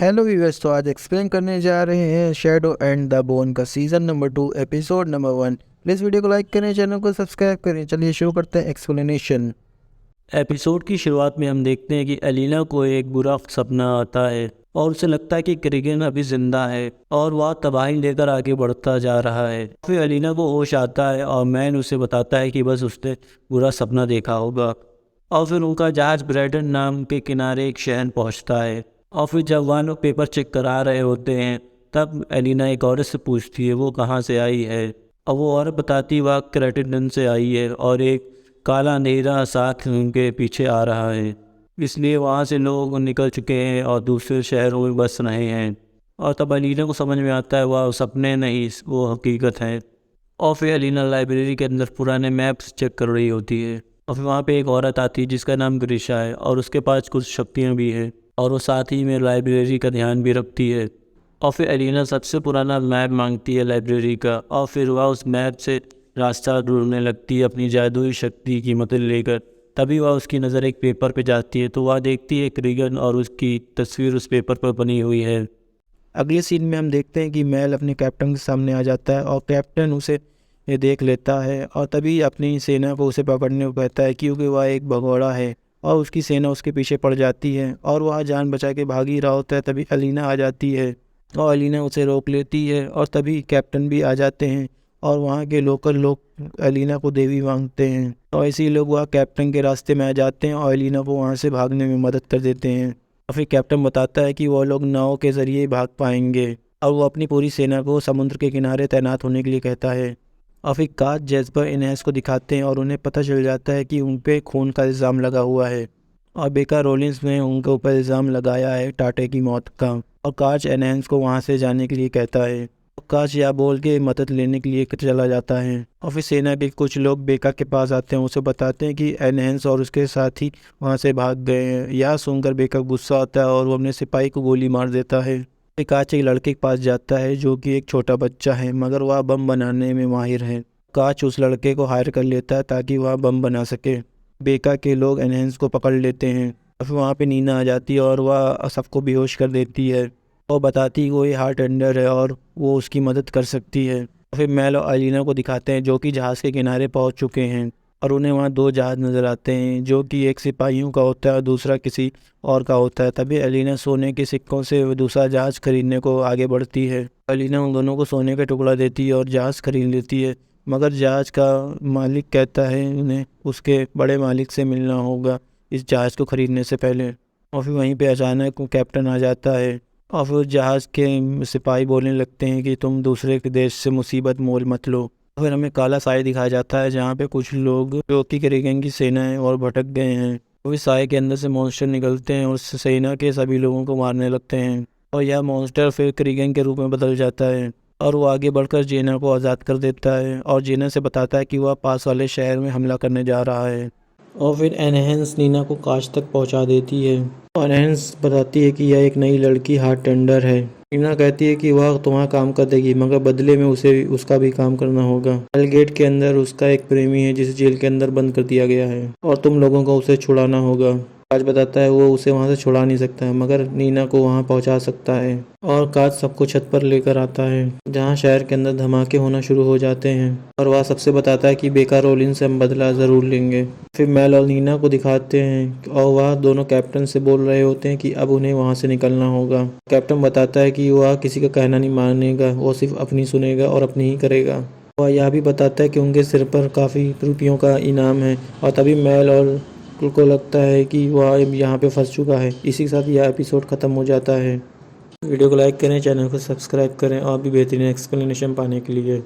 Hello viewers, तो आज explain करने जा रहे हैं शैडो एंड द बोन का season number 2 episode number 1। Please video को लाइक करें, चैनल को सब्सक्राइब करें। चलिए शुरू करते हैं एक्सप्लेनेशन। एपिसोड की शुरुआत में हम देखते हैं कि एलिना को एक बुरा सपना आता है और उसे लगता है कि क्रिगन अभी जिंदा है और वह तबाही लेकर आगे बढ़ता जा रहा है। फिर एलिना को होश आता है और मैन उसे बताता है कि बस उसने बुरा सपना देखा होगा। और फिर उनका जहाज ब्रैडन नाम के किनारे एक शहर पहुंचता है। और फिर जब वह लोग पेपर चेक करा रहे होते हैं तब एलिना एक औरत से पूछती है वो कहाँ से आई है। और वो औरत बताती वह क्रेटिडन से आई है और एक काला अंधेरा साथ उनके पीछे आ रहा है, इसलिए वहाँ से लोग निकल चुके हैं और दूसरे शहरों में बस रहे हैं। और तब अलीना को समझ में आता है वह सपने नहीं वो हकीकत है। और फिर अलीना लाइब्रेरी के अंदर पुराने मैप्स चेक कर रही होती है और फिर वहाँ पे एक औरत आती है जिसका नाम ग्रीशा है और उसके पास कुछ शक्तियाँ भी हैं और वो साथ ही में लाइब्रेरी का ध्यान भी रखती है। और फिर एलिना सबसे पुराना मैप मांगती है लाइब्रेरी का और फिर वह उस मैप से रास्ता ढूंढने लगती है अपनी जादुई शक्ति की मदद लेकर। तभी वह उसकी नज़र एक पेपर पे जाती है तो वह देखती है क्रिगन और उसकी तस्वीर उस पेपर पर बनी हुई है। अगले सीन में हम देखते हैं कि मेल अपने कैप्टन के सामने आ जाता है और कैप्टन उसे ये देख लेता है और तभी अपनी सेना को उसे पकड़ने को कहता है, क्योंकि वह एक भगोड़ा है और उसकी सेना उसके पीछे पड़ जाती है और वह जान बचा के भाग ही रहा होता है। तभी अलीना आ जाती है और अलीना उसे रोक लेती है और तभी कैप्टन भी आ जाते हैं और वहाँ के लोकल लोग अलीना को देवी मांगते हैं और इसी लोग वह कैप्टन के रास्ते में आ जाते हैं और अलीना को वहाँ से भागने में मदद कर देते हैं। और फिर कैप्टन बताता है कि वो लोग नाव के ज़रिए भाग पाएंगे और वो अपनी पूरी सेना को समुद्र के किनारे तैनात होने के लिए कहता है। और फिर काज जैस्पर इनहेस को दिखाते हैं और उन्हें पता चल जाता है कि उन पे खून का इल्ज़ाम लगा हुआ है और बेका रोलिंस ने उनके ऊपर इल्ज़ाम लगाया है टाटे की मौत का। और काज एनहेंस को वहाँ से जाने के लिए कहता है। काज या बोल के मदद लेने के लिए चला जाता है और फिर सेना के कुछ लोग बेका के पास आते हैं, उसे बताते हैं कि एनहेंस और उसके साथी वहाँ से भाग गए हैं। यह सुनकर बेका गुस्सा आता है और वो अपने सिपाही को गोली मार देता है। फिर काज एक लड़के के पास जाता है जो कि एक छोटा बच्चा है मगर वह बम बनाने में माहिर है। काज उस लड़के को हायर कर लेता है ताकि वह बम बना सके। बेका के लोग एनहेंस को पकड़ लेते हैं और फिर वहाँ पे नीना आ जाती है और वह सबको बेहोश कर देती है और बताती वो ये हार्ट टेंडर है और वो उसकी मदद कर सकती है। फिर मेल और अलीना को दिखाते हैं जो कि जहाज़ के किनारे पहुंच चुके हैं और उन्हें वहाँ दो जहाज़ नज़र आते हैं जो कि एक सिपाहियों का होता है और दूसरा किसी और का होता है। तभी अलीना सोने के सिक्कों से दूसरा जहाज़ खरीदने को आगे बढ़ती है। अलीना उन दोनों को सोने का टुकड़ा देती है और जहाज़ खरीद लेती है मगर जहाज़ का मालिक कहता है उन्हें उसके बड़े मालिक से मिलना होगा इस जहाज़ को ख़रीदने से पहले। और फिर वहीं पे अचानक कैप्टन आ जाता है और फिर जहाज़ के सिपाही बोलने लगते हैं कि तुम दूसरे के देश से मुसीबत मोल मत लो। फिर हमें काला साए दिखाया जाता है जहाँ पे कुछ लोग जो कि क्रिगन की सेना है और भटक गए हैं। वो इस साए के अंदर से मॉन्स्टर निकलते हैं और उस सेना के सभी लोगों को मारने लगते हैं और यह मॉन्स्टर फिर क्रिगन के रूप में बदल जाता है और वो आगे बढ़कर जेना को आज़ाद कर देता है और जेना से बताता है कि वह पास वाले शहर में हमला करने जा रहा है। और फिर एनहेंस नीना को काश तक पहुंचा देती है और एनहेंस बताती है कि यह एक नई लड़की हार्ट टेंडर है। नीना कहती है कि वह तुम्हारा काम कर देगी मगर बदले में उसे उसका भी काम करना होगा। हेलगेट के अंदर उसका एक प्रेमी है जिसे जेल के अंदर बंद कर दिया गया है और तुम लोगों को उसे छुड़ाना होगा। काज बताता है वो उसे वहाँ से छुड़ा नहीं सकता है मगर नीना को वहाँ पहुँचा सकता है और काज सबको छत पर लेकर आता है जहाँ शहर के अंदर धमाके होना शुरू हो जाते हैं और वह सबसे बताता है कि बेका रोलिन से हम बदला ज़रूर लेंगे। फिर मेल और नीना को दिखाते हैं और वह दोनों कैप्टन से बोल रहे होते हैं कि अब उन्हें वहाँ से निकलना होगा। कैप्टन बताता है कि वह किसी का कहना नहीं मानेगा, वो सिर्फ अपनी सुनेगा और अपनी ही करेगा। वह यह भी बताता है कि उनके सिर पर काफ़ी रुपयों का इनाम है और तभी मेल और को लगता है कि वह यहाँ पे फंस चुका है। इसी के साथ यह एपिसोड ख़त्म हो जाता है। वीडियो को लाइक करें, चैनल को सब्सक्राइब करें और भी बेहतरीन एक्सप्लेनेशन पाने के लिए।